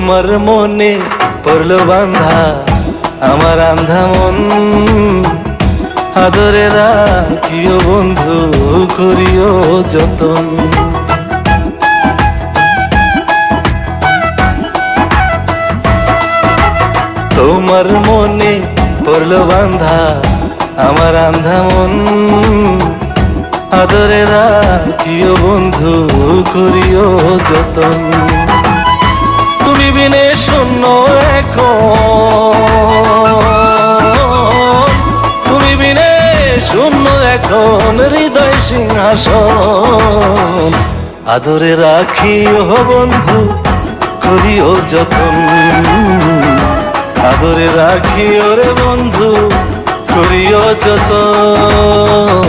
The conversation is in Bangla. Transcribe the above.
তোমার মনে পড়লো বান্ধা আমার আন্ধা মন, আদরে রাখিও বন্ধু করিও যতন। তোমার মনে পড়লো বান্ধা আমার আন্ধা মন, আদরে রাখিও বন্ধু করিও যতন। তুমি বিনে শূন্য এখন, তুমি বিনে শূন্য এখন হৃদয় সিংহাসন, আদরে রাখিও বন্ধু করিও যতন, আদরে রাখিও রে বন্ধু করিও যতন।